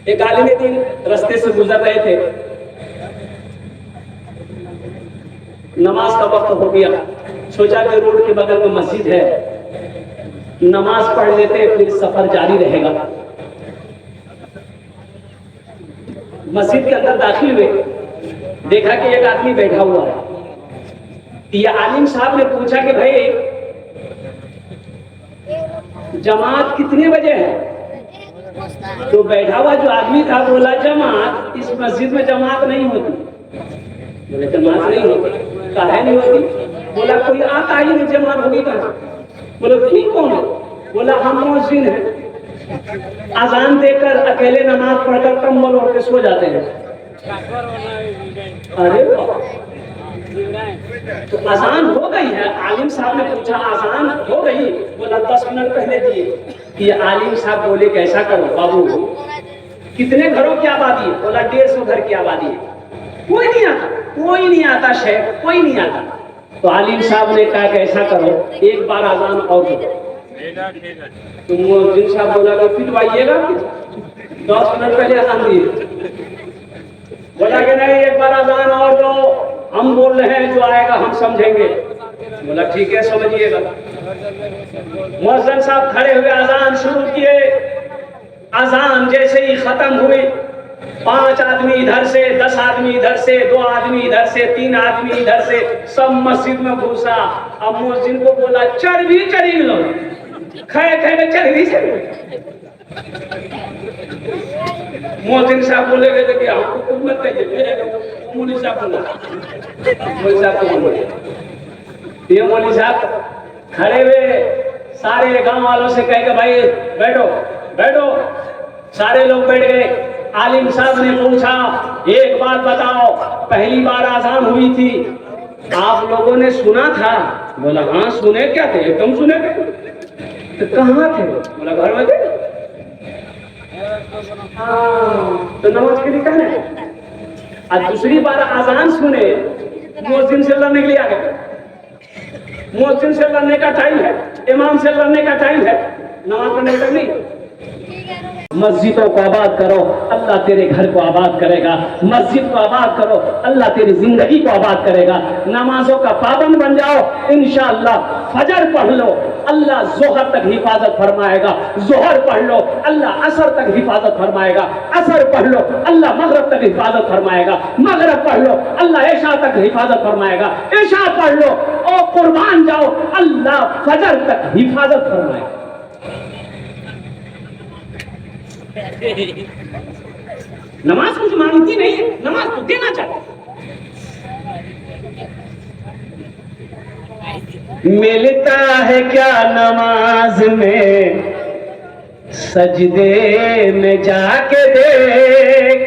एक आलिम दिन रास्ते से गुजर रहे थे, नमाज का वक्त हो गया, सोचा कि रोड के बगल में मस्जिद है, नमाज पढ़ लेते फिर सफर जारी रहेगा। मस्जिद के अंदर दाखिल हुए, देखा कि एक आदमी बैठा हुआ है। ये आलिम साहब ने पूछा कि भाई जमात कितने बजे है? तो बैठा हुआ जो आदमी था बोला जमात इस मस्जिद में जमात नहीं होती। बोले जमात नहीं होती, काहे नहीं होती? बोला कोई आता ही नहीं, जमात होगी कहाँ? बोले ठीक कौन है? बोला हम मुअज्जिन हैं, अजान देकर अकेले नमाज पढ़कर कंबल ओढ़ के सो जाते हैं। अरे तो अजान हो गई है। आलिम साहब ने पूछा अजान हो गई? बोला 10 मिनट पहले दिए। ये आलिम साहब बोले कैसा करो बाबू, कितने घरों की आबादी है? बोला 150 घर की आबादी है। कोई नहीं आता, कोई नहीं आता शेख, कोई नहीं आता। तो आलिम साहब ने कहा कैसा करो, एक बार अजान और दो। तो मुअज्जिन साहब बोला कि पिटवाइएगा, 10 मिनट पहले अजान दिए। बोला कि नहीं एक बार अजान और दो, हम बोल रहे हैं जो आएगा हम समझेंगे। बोला ठीक है समझिएगा। मुअज्जिन साहब खड़े हुए अजान शुरू किए। अजान जैसे ही खत्म हुई, 5 आदमी इधर से, 10 आदमी इधर से, 2 आदमी इधर से, 3 आदमी इधर से, सब मस्जिद में घुसा। अब मुअज्जिन को बोला चरबी चढ़ी लो, खाए खाए में चरबी चढ़ी। मुअज्जिन साहब बोले गए कि हमको कुछ मत कहिए। मौलवी साहब बोला, मौलवी साहब को बोले, ये मौलवी साहब खड़े हुए सारे गांव वालों से कह के भाई बैठो बैठो। सारे लोग बैठ गए। आलिम साहब ने पूछा एक बात बताओ, पहली बार आजान हुई थी आप लोगों ने सुना था? बोला हाँ सुने। क्या थे? एकदम सुने थे। तो कहाँ थे? बोला घर में थे। हाँ तो नमाज के लिए कहना है। आज दूसरी बार आजान सुने, मुअज्जिन से लड़ने के लिए आ गए। मुअज्जिन से लड़ने का टाइम है, इमाम से लड़ने का टाइम है, नमाज पढ़ने का नहीं। मस्जिदों को आबाद करो, अल्लाह तेरे घर को आबाद करेगा। मस्जिद को आबाद करो, अल्लाह तेरी जिंदगी को आबाद करेगा। नमाजों का पाबंद बन जाओ, इंशाअल्लाह। फजर पढ़ लो, अल्लाह जोहर तक हिफाजत फरमाएगा। जोहर पढ़ लो, अल्लाह असर तक हिफाजत फरमाएगा। असर पढ़ लो, अल्लाह मगरिब तक हिफाजत फरमाएगा। मगरिब पढ़ लो, अल्लाह इशा तक हिफाजत फरमाएगा। इशा पढ़ लो और कुर्बान जाओ, अल्लाह फजर तक हिफाजत फरमाएगा। नमाज कुछ मांगती नहीं है, नमाज तो देना चाहिए। मिलता है क्या नमाज में, सजदे में जाके देख,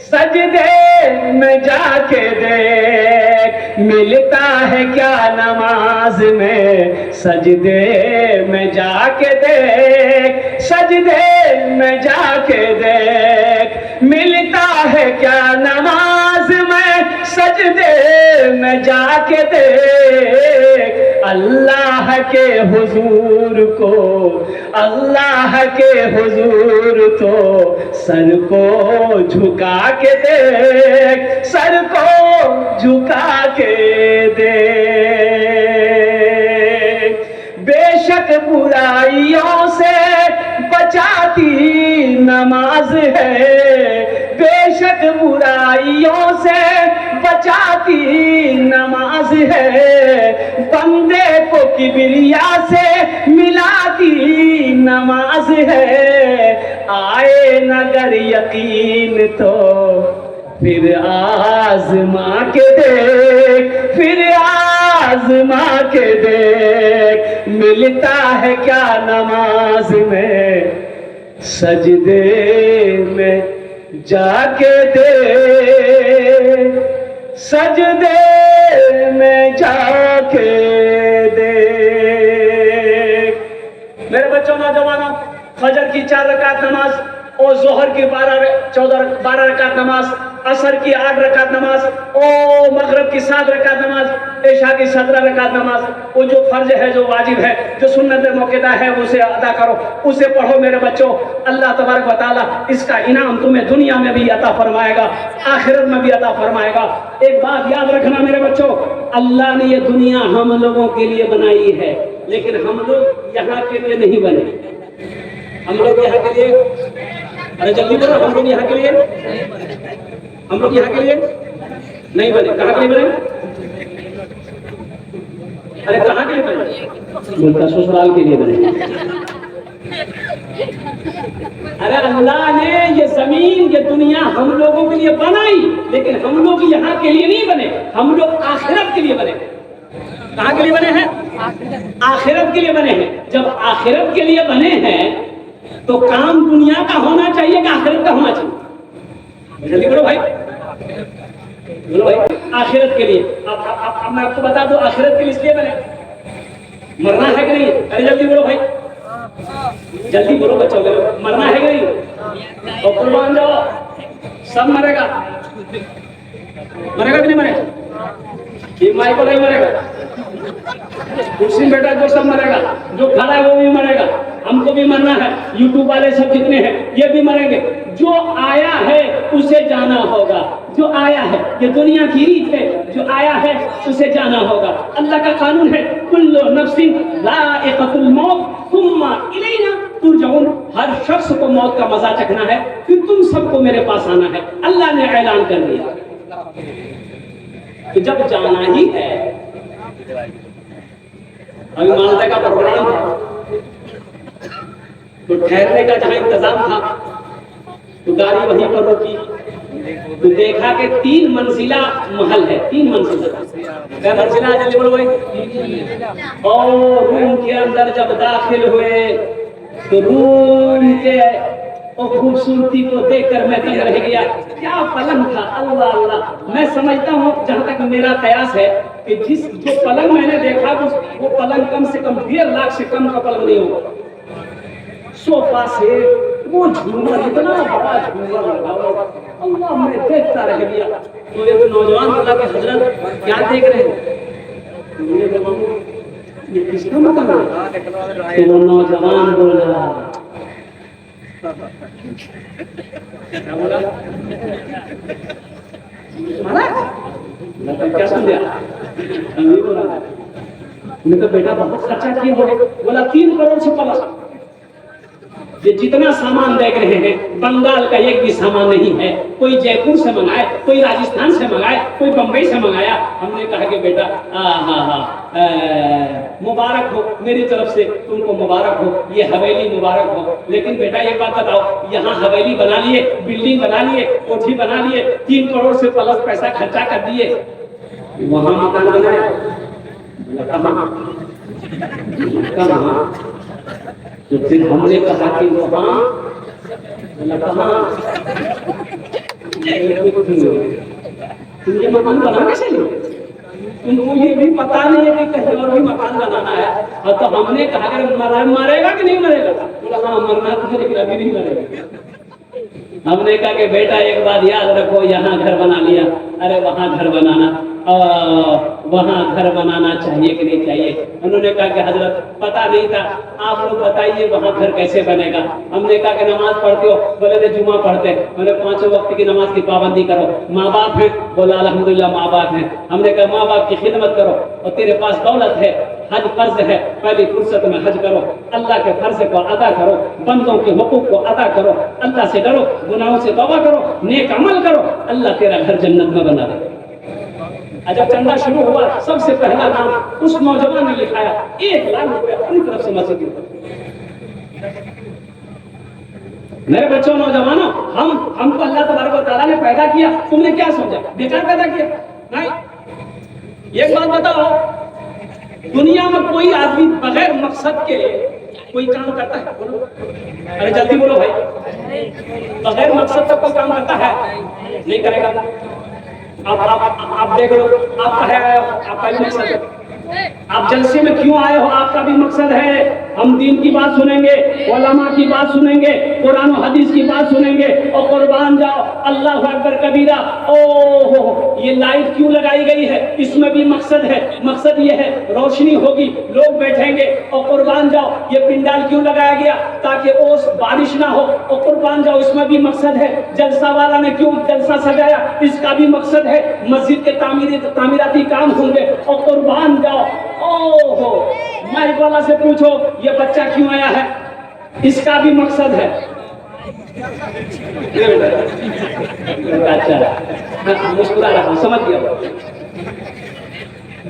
सजदे में जाके देख। मिलता है क्या नमाज में, सजदे में जाके देख, सजदे में जाके देख। मिलता है क्या नमाज में, सजदे में जाके देख। अल्लाह के हुजूर को, अल्लाह के हुजूर तो सर को झुका के देख, सर को झुका के देख। बेशक बुराइयों से बचाती नमाज है, बेशक बुराइयों से बचाती नमाज है। बंदे को किबरिया से मिलाती नमाज है। आए नगर यकीन तो फिर आजमा के देख, फिर आजमा के देख। मिलता है क्या नमाज में, सजदे में जाके देख, सजदे में जाके देख। मेरे बच्चों नौजवानों, फजर की 4 रकात नमाज और जोहर की 12 रकात नमाज असर की 8 रकात नमाज, ओ मगरिब की 7 रकात नमाज, इशा की 17 रकात नमाज, वो जो फर्ज है, जो वाजिब है, जो सुन्नत मौक़िदा है, उसे अदा करो, उसे पढ़ो मेरे बच्चों। अल्लाह तबारक व तआला इसका इनाम तुम्हें दुनिया में भी अता फरमाएगा, आखिरत में भी अता फरमाएगा। एक बात याद रखना मेरे बच्चों, अल्लाह ने ये दुनिया हम लोगों के लिए बनाई है, लेकिन हम लोग यहाँ के लिए नहीं बने। हम लोग यहाँ के लिए, अरे जल्दी बोलो, हम लोग यहाँ के लिए, हम लोग यहाँ के लिए नहीं बने। कहाँ के लिए बने? अरे कहाँ के लिए बने? बोलता ससुराल के लिए बने। अरे अल्लाह ने ये जमीन, ये दुनिया हम लोगों के लिए बनाई, लेकिन हम लोग यहाँ के लिए नहीं बने, हम लोग आखिरत के लिए बने। कहाँ के लिए बने हैं? आखिरत के लिए बने हैं। जब आखिरत के लिए बने हैं तो काम दुनिया का होना चाहिए कि आखिरत का होना चाहिए? जल्दी बोलो भाई, बोलो भाई। आखिरत के लिए। अब मैं आपको बता दूं, आखिरत के लिए इसलिए बने, मरना है कि नहीं? अरे जल्दी बोलो भाई, जल्दी बोलो बच्चों, मरना है कि नहीं? और कुर्बान जाओ, सब मरेगा, मरेगा कि नहीं मरेगा? माई को नहीं मरेगा, कुर्सी में बैठा जो सब मरेगा, जो खड़ा है वो भी मरेगा, हमको भी मरना है, यूट्यूब वाले सब जितने हैं ये भी मरेंगे। जो आया है उसे जाना होगा, जो आया है, ये दुनिया की रीत है, जो आया है उसे जाना होगा। अल्लाह का कानून है, कुल्लु नफ्सिन ज़ाइक़तुल मौत सुम्मा इलैना तुरजऊन। हर शख्स को मौत का मजा चखना है, फिर तुम सबको मेरे पास आना है। अल्लाह ने ऐलान कर दिया कि जब जाना ही है। अभी मालदा का प्रोग्राम था, तो ठहरने का जहां इंतजाम था तो गाड़ी वहीं पर रुकी, तो देखा कि 3 मंजिला महल है, 3 मंजिला। क्या मंजिला? जल्दी बोलो भाई। और रूम के अंदर जब दाखिल हुए तो रूम के खूबसूरती को देखकर मैं दंग रह गया। क्या पलंग था, अल्लाह अल्लाह। मैं समझता हूँ, जहाँ तक मेरा कयास है, कि जो पलंग मैंने देखा वो पलंग कम से कम 1.5 लाख से कम का पलंग नहीं होगा। सोफा से वो झूमर, इतना बड़ा झूमर लगा हुआ, अल्लाह, मैं देखता रह गया। तो एक नौजवान बोला कि हजरत क्या देख रहे हैं? ये किसका मकान है? तो वो नौजवान बोला, क्या बोला? मतलब क्या सुन लिया? बोला मैं तो बेटा बहुत खर्चा किया हो। बोला 3 करोड़ से प्लस। ये जितना सामान देख रहे हैं, बंगाल का एक भी सामान नहीं है। कोई जयपुर से मंगाए, कोई राजस्थान से मंगाए, कोई बंबई से मंगाया। हमने कहा कि बेटा मुबारक हो, मेरी तरफ से तुमको मुबारक हो, ये हवेली मुबारक हो। लेकिन बेटा एक बात बताओ, यहाँ हवेली बना लिए, बिल्डिंग बना लिए, कोठी बना लिए, 3 करोड़ से प्लस पैसा खर्चा कर दिए, वहां मकान बनाया? कहाँ? तो फिर हमने कहा कि वहाँ, तुम ये मकान बना कैसे लिए? तुमको ये भी पता नहीं है कि कहीं और भी मकान बनाना है। और तो हमने कहा कि मरेगा कि नहीं मरेगा? बोला हाँ मरना तो, लेकिन अभी नहीं मरेगा। हमने कहा कि बेटा एक बात याद रखो, यहाँ घर बना लिया, अरे वहाँ घर बनाना, वहाँ घर बनाना चाहिए कि नहीं चाहिए? उन्होंने कहा कि हजरत पता नहीं था, आप लोग बताइए वहाँ घर कैसे बनेगा। हमने कहा कि नमाज पढ़ते हो? बोले थे जुमा पढ़ते। बोले 5 वक्त की नमाज की पाबंदी करो। माँ बाप है? बोला अल्हम्दुलिल्लाह माँ बाप है। हमने कहा माँ बाप की खिदमत करो, और तेरे पास दौलत है, हज फर्ज है, पहली फुर्सत में हज करो, अल्लाह के फर्ज को अदा करो, बंदों के हुकूक को अदा करो, अल्लाह से डरो, गुनाहों से तौबा करो, नेक अमल करो, अल्लाह तेरा घर जन्नत में बना दे। जब चंदा शुरू हुआ, सबसे पहला नाम उस नौजवान ने लिखाया, 1 लाख रुपया अपनी तरफ से मस्जिद के ऊपर। मेरे बच्चों, नौजवानों, हमको अल्लाह तबारक व तआला ने पैदा किया, तुमने क्या समझा? बेकार पैदा किया? नहीं। एक बात बताओ, दुनिया में कोई आदमी बगैर मकसद के कोई काम करता है? बोलो, अरे जल्दी बोलो भाई। बगैर मकसद का कोई काम करता है? नहीं करेगा। आप देख लो, आप कहे आए हो, आपका भी मकसद है। आप जलसे में क्यों आए हो? आपका भी मकसद है, हम दीन की बात सुनेंगे, उलमा की बात सुनेंगे, कुरान और हदीस की बात सुनेंगे और कुर्बान जाओ। अल्लाह अकबर कबीरा। ओहो, ये लाइट क्यों लगाई गई है? इसमें भी मकसद है। मकसद ये है रोशनी होगी, लोग बैठेंगे। और कुर्बान जाओ, ये पिंडाल क्यों लगाया गया? ताकि ओस बारिश ना हो। और कुर्बान जाओ, इसमें भी मकसद है। जलसा वाला ने क्यों जलसा सजाया? इसका भी मकसद है। मस्जिद के तामीराती काम होंगे। और कुर्बान जाओ, ओहो, माइक वाला से पूछो ये बच्चा क्यों आया है? इसका भी मकसद है। अच्छा, मुस्कुरा रहा हूं, समझ गया।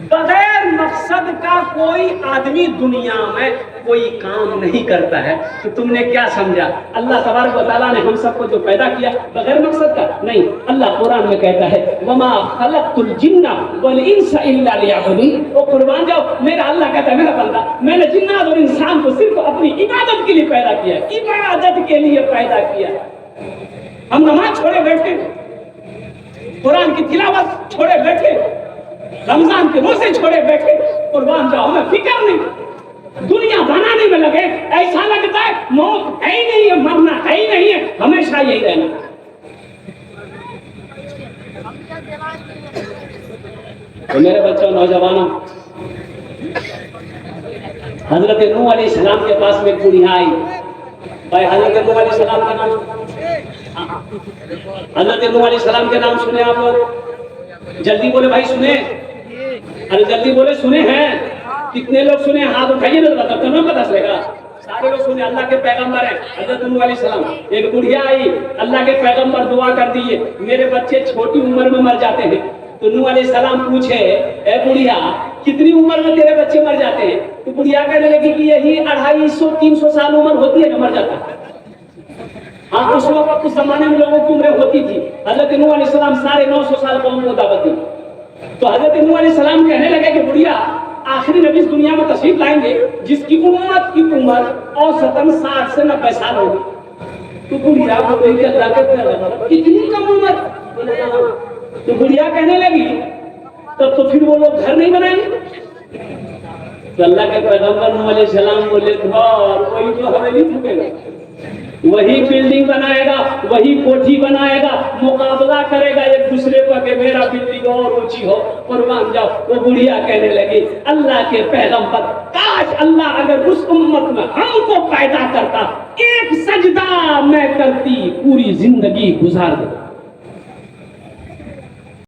बगैर मकसद का कोई आदमी दुनिया में कोई काम नहीं करता है। तो तुमने क्या समझा? अल्लाह तबारक व तआला ने हम सबको जो पैदा किया बगैर मकसद का नहीं। अल्लाह कुरान में कहता है वमा खलक़तुल जिन्ना वल इंसा इल्ला लियअबुदून। ओ कुर्बान जाओ, मेरा अल्लाह कहता है, मेरा बंदा, मैंने जिन्नात और इंसान को सिर्फ अपनी इबादत के लिए पैदा किया, इबादत के लिए पैदा किया। हम नमाज छोड़े बैठे, कुरान की तिलावत छोड़े बैठे, रमजान के रोजे छोड़े बैठे, कुर्बान जाओ, हमें फिक्र नहीं, दुनिया बनाने में लगे। ऐसा लगता है मौत है ही नहीं है, मरना है ही नहीं है, हमेशा यही रहना। तो मेरे बच्चों, नौजवानों, हजरत नूह अलैहिस्सलाम के पास में बुढ़िया आई। भाई हजरत नूह अलैहिस्सलाम का नाम, हजरत नूह अलैहिस्सलाम के नाम सुने आप लोग? जल्दी बोले भाई, सुने? अरे जल्दी बोले, सुने हैं? कितने लोग सुने? हाथ उठाइए ना, बता तो ना पता चलेगा। सारे लोग सुने। अल्लाह के पैगंबर है हजरत नूह अलैहिस्सलाम। एक बुढ़िया आई, अल्लाह के पैगंबर दुआ कर दिए, मेरे बच्चे छोटी उम्र में मर जाते हैं। तो नूह अलैहिस्सलाम पूछे, ए बुढ़िया, कितनी उम्र में तेरे बच्चे मर जाते हैं? तो बुढ़िया कहने लगी कि यही 250-300 साल उम्र होती है, मर जाता है। हाँ, उस वक्त उस जमाने में लोगों की उम्र होती थी। हजरत नूह अलैहिस्सलाम 950 साल कौम को दावत दी। तो हजरत नूह अलैहिस्सलाम कहने लगे कि बुढ़िया, आखिरी नबी इस दुनिया में तशरीफ लाएंगे जिसकी उम्मत की उम्र औसतन 60 से 90 साल होगी। तो बुढ़िया को कितनी कम उम्र? तो बुढ़िया कहने लगी तब तो फिर वो लोग घर नहीं बनाएंगे। तो अल्लाह के पैगंबर नूह अलैहिस्सलाम बोले, वही तो हवेली ठुकेगा, वही बिल्डिंग बनाएगा, वही कोठी बनाएगा, मुकाबला करेगा एक दूसरे पर कि मेरा बिल्डिंग और ऊंची हो, कुर्बान जाओ। वो बुढ़िया कहने लगी, अल्लाह के पैगंबर, काश अल्लाह अगर उस उम्मत में हमको पैदा करता, एक सजदा मैं करती, पूरी जिंदगी गुजार देता।